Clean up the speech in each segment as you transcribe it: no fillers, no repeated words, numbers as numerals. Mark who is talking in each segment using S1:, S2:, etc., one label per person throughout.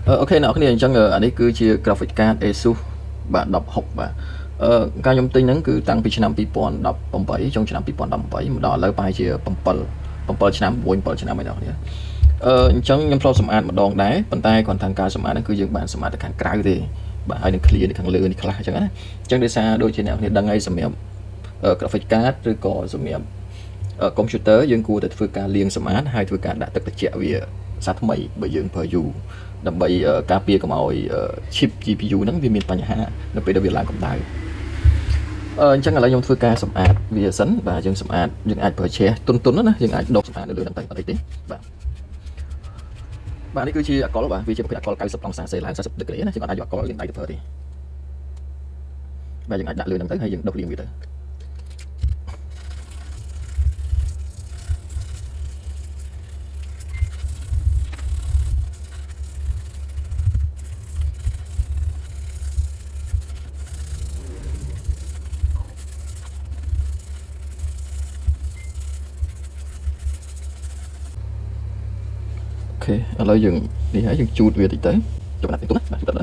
S1: អូខេអ្នកគ្នាអញ្ចឹងអានេះគឺជា graphic card Asus បាទ16បាទការខ្ញុំទិញហ្នឹងគឺតាំងពីឆ្នាំ2018ចុងឆ្នាំ2018មកដល់ឥឡូវប្រហែលជា7ឆ្នាំ6 7ឆ្នាំហើយអ្នកគ្នាអញ្ចឹងខ្ញុំធ្លាប់សម្អាតម្ដងដែរប៉ុន្តែគ្រាន់តែការសម្អាតហ្នឹងគឺយើងបានសម្អាតទៅខាងក្រៅទេបាទហើយនឹង clear នៅខាងលើនេះខ្លះអញ្ចឹងណាអញ្ចឹងដោយសារដូចជាអ្នកគ្នាដឹងហើយសម្រាប់ graphic card ឬក៏សម្រាប់computer យើងគួរតែធ្វើការលាងសម្អាតហើយធ្វើការដាក់ទឹកត្រជាក់វាសាថ្មីបើយើងប្រើយូរដើម្បីការពារកុំឲ្យ chip GPU ហ្នឹងវាមានបញ្ហានៅពេលដែលវាឡើងកម្ដៅអញ្ចឹងឥឡូវខ្ញុំធ្វើការសម្អាតវាសិនបាទយើងសម្អាតយើងអាចប្រើឆេះទុនណាយើងអាចដុសសម្អាតនៅលើហ្នឹងទៅអត់អីទេបាទនេះគឺជាអាកុលបាទវាជាប្រភេទអាកុល90អង្សាសេឡើង40ដឺក្រេណាយើងអត់អាចយកអាកុលយើងដៃទៅប្រើទេបាទយើងអាចដាក់លើហ្នឹងទៅហើយយើងដុសលាងវាទៅអូខេឥឡូវយើងនេះហើយយើងជូតវាតិចទៅចាប់ដាក់ទៅទុំណាបាទជូតទៅ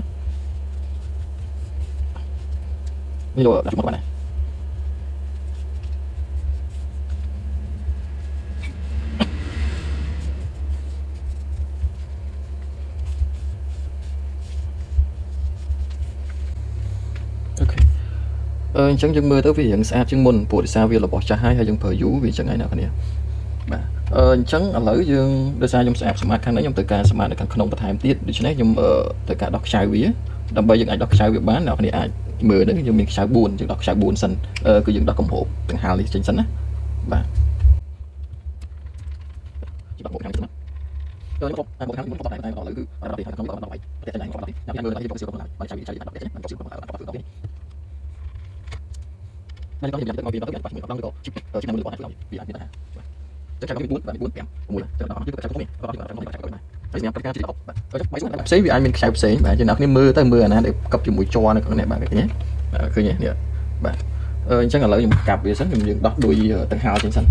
S1: នេះយកដាក់មកបានណាអូខេអញ្ចឹងយើងមើលទៅវារៀងស្អាតជាងមុនព្រោះដោយសារវារបស់ចាស់ហើយយើងប្រើយូរវាអញ្ចឹងហើយអ្នកគ្នាបាទអញ្ចឹងឥឡូវយើងដោយសារខ្ញុំស្អាតសម្អាតខាងនេះខ្ញុំត្រូវការសម្អាតនៅខាងក្នុងបន្ថែមទៀតដូច្នេះខ្ញុំត្រូវការដោះខ្ចៅវាដើម្បីយើងអាចដោះខ្ចៅវាបានអ្នកគ្នាអាចមើលហ្នឹងយើងមានខ្ចៅ4យើងដោះខ្ចៅ4សិនគឺយើងដោះកំហូបទាំងហាលនេះចេញសិនណាបាទជាដោះមកខាងនេះសិនណាខ្ញុំមកខាងនេះមកតែឥឡូវគឺអត់ទេខាងក្នុងដល់ហើយតែតែខ្ញុំដល់ខ្ញុំមើលតែយកស៊ីកំឡើងបានឆៅឆៅដល់ទេខ្ញុំស៊ីកំឡើងដល់ទៅដល់មិនក៏ខ្ញុំយកទៅមកពីដល់ទៅប៉ះមួយដល់ទៅជីណាមើលរបស់ហ្នឹងវាអាចមានតែចាំខ្ញុំ4 5 6ចាំដល់យើងក៏ចាំខ្ញុំនេះដល់ខ្ញុំចាំខ្ញុំហើយសម្រាប់ប្រការជា10បាទផ្សេងវាអាចមានខ្ចៅផ្សេងបាទយើងអ្នកគ្នាមើលទៅមើលអាណាដែលកប់ជាមួយជ័រនៅក្នុងនេះបាទឃើញទេឃើញទេនេះបាទអញ្ចឹងឥឡូវខ្ញុំកាប់វាសិនខ្ញុំយើងដោះដូចទាំងហាលចេញសិន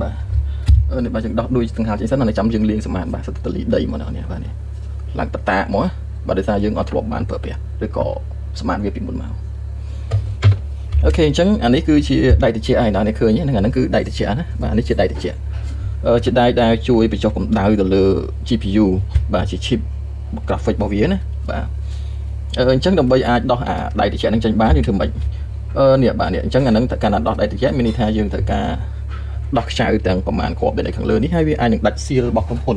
S1: បាទនេះបាទយើងដោះដូចទាំងហាលចេញសិនហើយចាំយើងលាងសម្អាតបាទសិតតលីដីមកនេះបាទនេះឡើងបតាមកបាទដោយសារយើងអត់ធ្លាប់បានប្រើប្រាស់ឬក៏សម្អាតវាពីមុនមកអូខេអញ្ចឹងអានេះគឺជាដៃត្រជាក់ហើយអ្នកឃើញហ្នឹងអាហ្នឹងគឺដៃត្រជាក់ណាបាទនេះជាដៃត្រជាក់ជាដៃដែលជួយបញ្ចុះកម្ដៅទៅលើ GPU បាទជា chip graphic របស់វាណាបាទអញ្ចឹងដើម្បីអាចដោះអាដៃត្រជាក់ហ្នឹងចេញបានយើងធ្វើម៉េចនេះបាទនេះអញ្ចឹងអាហ្នឹងត្រូវការដោះដៃត្រជាក់មានន័យថាយើងត្រូវការដោះខ្ចៅទាំងប្រមាណគ្រាប់ដែលនៅខាងលើនេះហើយវាអាចនឹងដាច់ seal របស់ក្រុមហ៊ុន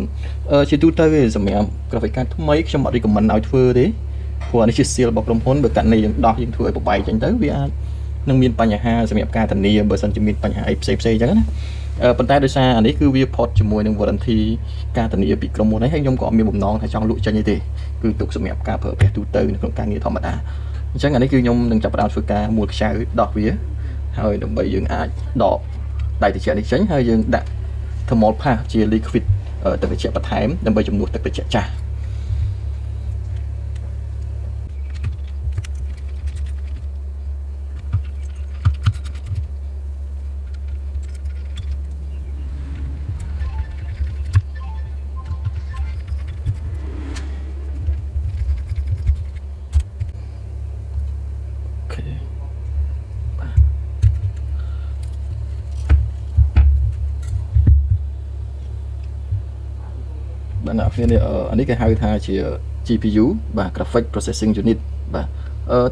S1: ជាទូទៅសម្រាប់ graphic card ថ្មីខ្ញុំអត់ recommend ឲ្យធ្វើទេព្រោះអានេះជា seal របស់ក្រុមហ៊ុនបើករណីយើងដោះយើងធ្វើឲ្យប្របែកចេញទៅវាអាចនឹងមានបញ្ហាសម្រាប់ការធានាបើសិនជាមានបញ្ហាអីផ្សេងអញ្ចឹងណាប៉ុន្តែដោយសារអានេះគឺវាផុតជាមួយនឹង warranty ការធានាពីក្រុមហ៊ុនហើយខ្ញុំក៏អត់មានបំណងថាចង់លក់ចេញទេគឺទុកសម្រាប់ការប្រើប្រាស់ទូទៅនៅក្នុងការងារធម្មតាអញ្ចឹងអានេះគឺខ្ញុំនឹងចាប់ផ្ដើមធ្វើការមួលខ្ចៅដោះវាហើយដើម្បីយើងអាចដកដៃត្រជាក់នេះចេញហើយយើងដាក់ thermal paste ជា liquid ទឹកត្រជាក់បន្ថែមដើម្បីជំនួសទឹកត្រជាក់ចាស់បាទអ្នកគ្នាអានេះគេហៅថាជា GPU បាទ Graphic Processing Unit បាទ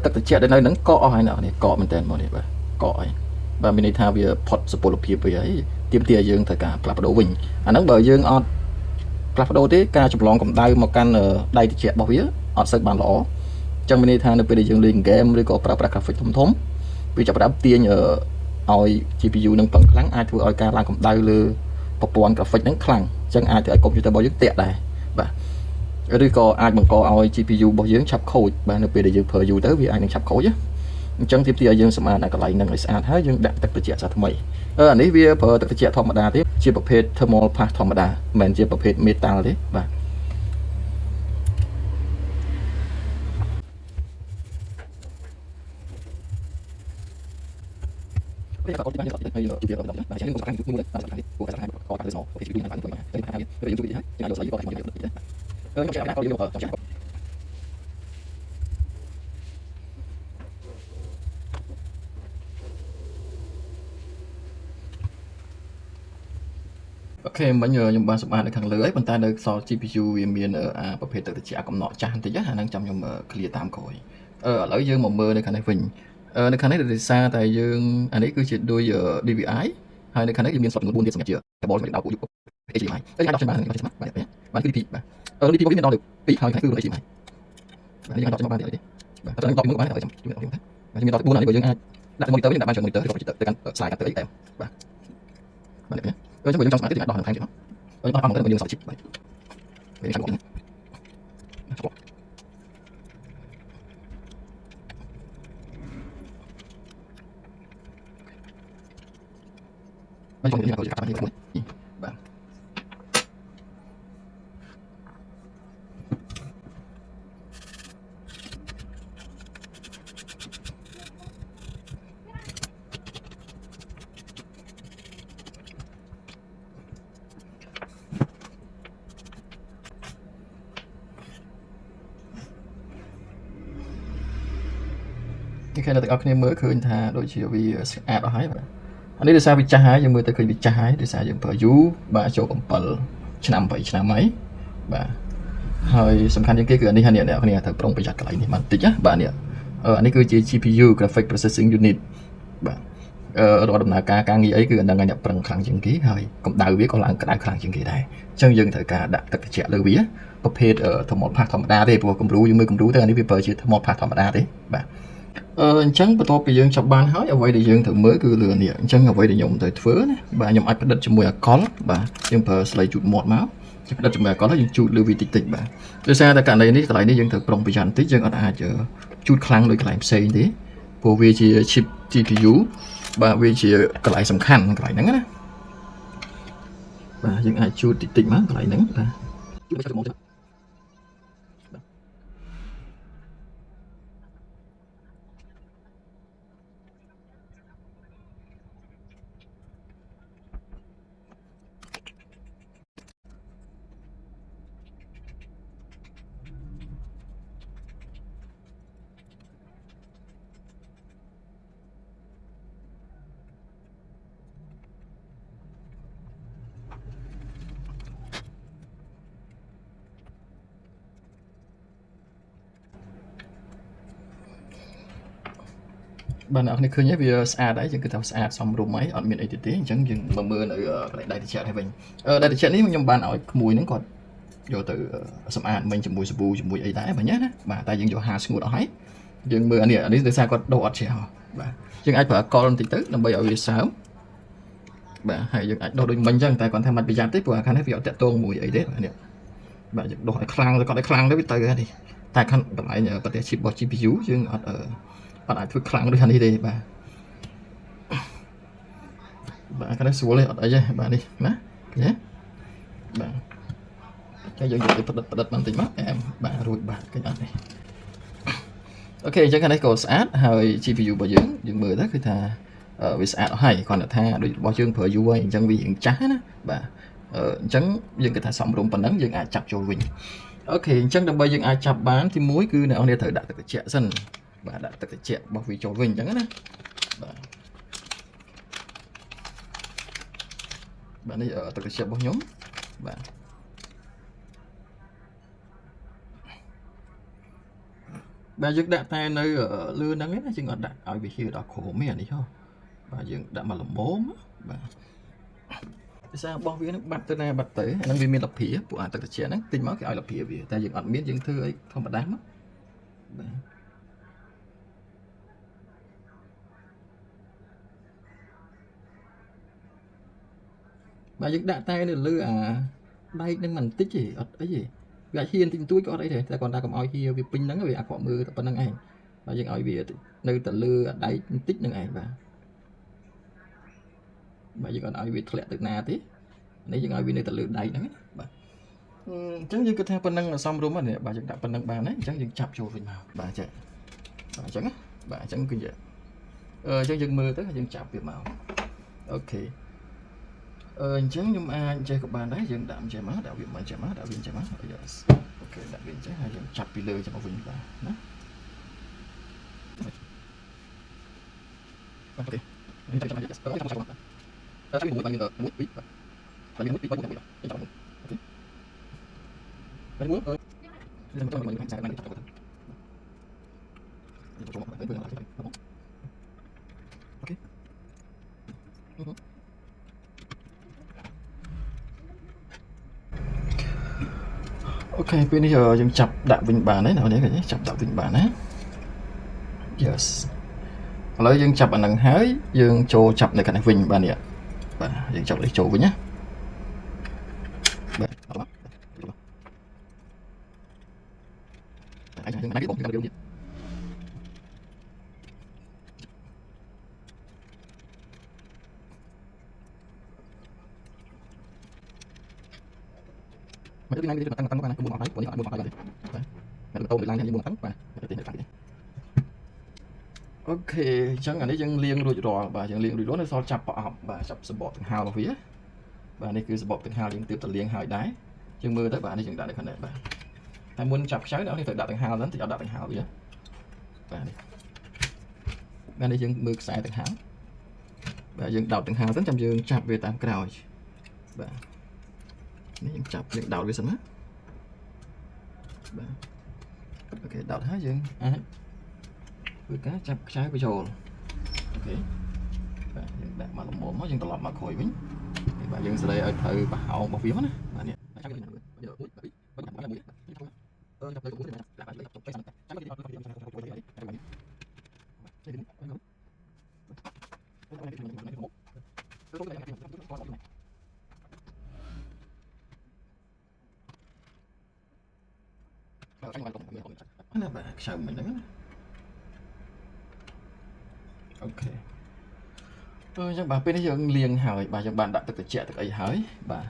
S1: ទឹកត្រជាក់ដែលនៅហ្នឹងកកអស់ហើយអ្នកនេះកកមែនតើមកនេះបាទកកហើយបាទមានន័យថាវាផុតសុពលភាពវាហើយទាមទារយើងត្រូវការផ្លាស់ប្ដូរវិញអាហ្នឹងបើយើងអត់ផ្លាស់ប្ដូរទេការចម្លងកម្ដៅមកកាន់ដៃត្រជាក់របស់វាអត់សូវបានល្អអញ្ចឹងមានន័យថានៅពេលដែលយើងលេងហ្គេមឬក៏ប្រើប្រាស់ graphic ធំវាចាប់ផ្ដើមទាញឲ្យ GPU នឹងពឹងខ្លាំងអាចធ្វើឲ្យការឡើងកម្ដៅលើប្រព័ន្ធ graphic ហ្នឹងខ្លាំងអញ្ចឹងអាចធ្វើឲ្យកុំព្យូទ័ររបស់យើងតាក់ដែរបាទឬក៏អាចបង្កឲ្យ GPU របស់យើងឆាប់ខូចបាទនៅពេលដែលយើងប្រើយូរទៅវាអាចនឹងឆាប់ខូចអញ្ចឹងទាមទារឲ្យយើងសម្អាតកន្លែងហ្នឹងឲ្យស្អាតហើយយើងដាក់ទឹកត្រជាក់សាថ្មីអានេះវាប្រើទឹកត្រជាក់ធម្មតាទេជាប្រភេទ thermal paste ធម្មតាមិនមែនជាប្រភេទ metal ទេបាទ bây giờ có cái hay chụp việc đó và sẽ những cái mua đấy là cái của cái có cái nó cái chụp này phải cái hai cái chụp gì hết chỉ là có cái gì đấy nó sẽ có điều ở trong ok mấy nhờ nhưng bạn sắp ăn được thằng lưới bàn tay được so GPU vì miền ởประเภท tự chạy cầm nọ chan thì chắc năng trong nhưng clear តាម cõi lấy dương một mơในคันnày vinhในคันนี้từ xa tại dương anh ấy cứ chỉ đôi DVI hayในคันนี้ยังมีสดเงินบุญที่สมัยเจือแต่บอลไม่ได้ดาวกูอยู่ไอ้จีไหมไอ้ยังดาวใช่ไหมมันจะสมัครแบบนี้มันคือดีแบบดีพีไม่ได้ดาวđượcปีhai thángคือไอ้จีไหมมันยังดาวจะมาบ้านเดียวดิแต่ตอนนี้ดาวเป็นมือบ้านแต่จะไม่ดาวมันจะมีดาวบุญอะไรก็ยังđặt monitor với đặt ban trường monitor thì có chỉ tự cần xài cả tự ấy em và bạn đẹp nhé trong buổi trong smart thì đo hàng tháng chứ chúng ta bằng cái mình dùng 6 chip vậy để sản phẩm trong những câu chuyện các bạn hiểu bạn khi là tất cả các mới khởi thà đôi chiều vì đó hái vậy anh ấy đi xa bị cha hái nhưng mà tới khi bị cha hái đi xa dừng phở dú bà chỗ cầm bẩn năm bảy năm mấy bà hơi sầm khăn những cái cửa đi hai này cái này thật trong bị chặt cái này mà tính á bà nè anh ấy cứ chỉ GPU graphic processing unit bà đó đầm nào ca nghĩ ấy cứ đang nhập bằng kháng chứng ký hơi cũng đào biết có là cái đào kháng chứng ký này chân dừng thời cả đặt tất cả trẻ lưu víaประเภทthằng một phạt thằng đa đấy bộ cũngรู้nhưng mà cũngรู้tới anh ấy bị chỉ thằng một phạt thằng đa đấy bà chẳng bắt đầu bây giờ chọc ban hỏi ở vậy để dương thử mới cứ lừa nè chẳng ở vậy để dùng tới phớ này bà nhầm ai bắt đặt cho mùi có bà nhưng phải lấy chuột một máu chỉ đặt cho mùi có là dùng chuột lưu vi tịch tịch bà từ xa ta cả này ní cái này ní dương thử prong bị chặn tích dương ở đây chờ chuột khăn rồi cái này xây thế bộ vì chỉ chip GPU bà vì chỉ cái này สำคัญ cái này nắng á bà dương ai chuột tịch tịch má cái này nắng bà bạn nào khơi nhé vì xa đấy chẳng cứ thao xa xong rồi máy ở miền ấy tí chẳng dừng mà mưa ở lại đây thì chạy hay mình đây thì chạy nếu nhưng bạn ở mùi nó còn vô từ sầm an mình chụp mùi ấy đá mà nhé mà ta dừng vô hà xuống đó ấy dừng mưa này ở đây từ xa có đồ ọt chèo và dừng ai phải con thì tới làm bây giờ vì sao bà hay dừng ai đồ đôi mình chẳng tại còn tham mặt bị gián tiếp của khán hết việc tẹt tôn mùi ấy đấy nè bà dừng đồ khang rồi còn cái khang đấy bị tới đi tại khăn lại nhờ có thể chip vào GPU chứ ở bạn lại thức kháng được hành đi bà cái đó xuống lên ở đây bà đi nè nhé bà cái giờ đặt màn tính mắt em bà rồi bà cái này ok chắc cái này có sát hơi GPU bảo dưỡng dừng mười đó khi thà vì sát hay còn là tha đối bảo dưỡng phở vui chẳng vì hiện trái đó bà chẳng dừng cái thà xong rụng phần nắng dừng ai chặt cho mình ok chẳng đồng bây dừng ai chặt bán thì muối cứ nào để thử đặt cái trẻ sân bà đã tất cả trẻ bảo vì cho mình chẳng á bạn đi ở tất cả trẻ bao nhóm bạn bà dừng đặt tay nơi ở lưa nắng ấy chứ còn đặt ở vị trí đó khổ mẹ đi không bà dừng đã mà làm bốm bà sao bao viên nó bật từ này bật tới nó vì mình lập phía của tất cả trẻ nó tình máu cái ai lập phía vì ta dừng ăn miếng dừng thư ấy không mà đáng mất bà dừng đặt tay được lưa đây nên mình tích gì ở ấy gì gái hiên tinh túi có đấy thì ta còn ta còn ai hiên vì pin nắng vì quả mưa tập năng ảnh bà dừng ai vì nơi tận lưa ở đây tích năng ảnh bà dừng còn ai vì lẹ từ na tí nếu dừng ai vì nơi tận lưa đây nắng chẳng như cái theo phần năng là xong đúng rồi bà dừng đặt phần năng bà đấy chẳng dừng chập cho mình vào bà chạy bà chẳng cứ vậy ចឹងយើងមើលទៅយើងចាប់វាមកអូខេអញ្ចឹងខ្ញុំអាចចេះក៏បានដែរយើងដាក់ចេះមកដាក់វាមកចេះមកដាក់វាចេះមក yes អូខេដាក់វាចេះហើយយើងចាប់ពីលើចាំមកវិញបាទណាអូខេនេះចាប់ចាប់ចាប់ចាប់ចាប់មួយបានមួយពីរបានមួយពីរបានមួយចាប់អូខេបានមួយយើងទៅមកខាងซ้ายបានចាប់ទៅចូលមកទៅអូខេអូខេពេលនេះយើងចាប់ដាក់វិញបានហើយណានេះចាប់ដាក់វិញបានណា yes ឥឡូវយើងចាប់អានឹងហើយយើងចូលចាប់នៅខាងនេះវិញបាទនេះបាទយើងចាប់លេខចូលវិញណាបាទអត់មកអាចយើងអាចបងទៅទៀតមកទៅណាគេតាំងមកណាគុំមកហើយពួកនេះអត់មកហើយបាទមកទៅឡើងនេះមុនតាំងបាទទៅតាំងនេះអូខេអញ្ចឹងអានេះយើងលាងរួចរាល់បាទយើងលាងរួចរាល់នៅសល់ចាប់ប្រអប់បាទចាប់សបកទាំងហាលរបស់វាបាទនេះគឺសបកទាំងហាលយើងទើបតែលាងហើយដែរយើងមើលទៅបាទនេះយើងដាក់នៅខាងនេះបាទតែមុនចាប់ខ្ចៅដល់នេះត្រូវដាក់ទាំងហាលសិនតិចអត់ដាក់ទាំងហាលវាបាទនេះបាទនេះយើងមើលខ្សែទាំងហាលបាទយើងដោតទាំងហាលសិនចាំយើងចាប់វាតាមក្រោយបាទនេះយើងចាប់យើងដោតវាសិនណាបាទអូខេដោតហើយយើងអាចធ្វើការចាប់ខ្សែបញ្ចូលអូខេបាទយើងដាក់មកល្មមមកយើងត្រឡប់មកក្រោយវិញបាទយើងស្ដីឲ្យត្រូវប្រហោងរបស់វាណាបាទនេះចាប់វាមួយមួយចាប់ទៅគូនេះដាក់បាត់លេខទៅចាំចាំគេអត់ទៅចាំទៅទៅនេះចាំនេះណាបាទខ្សែមិនហ្នឹងអូខេអញ្ចឹងបាទពេលនេះយើងលាងហើយបាទយើងបានដាក់ទឹកត្រជាក់ទឹកអីហើយបាទ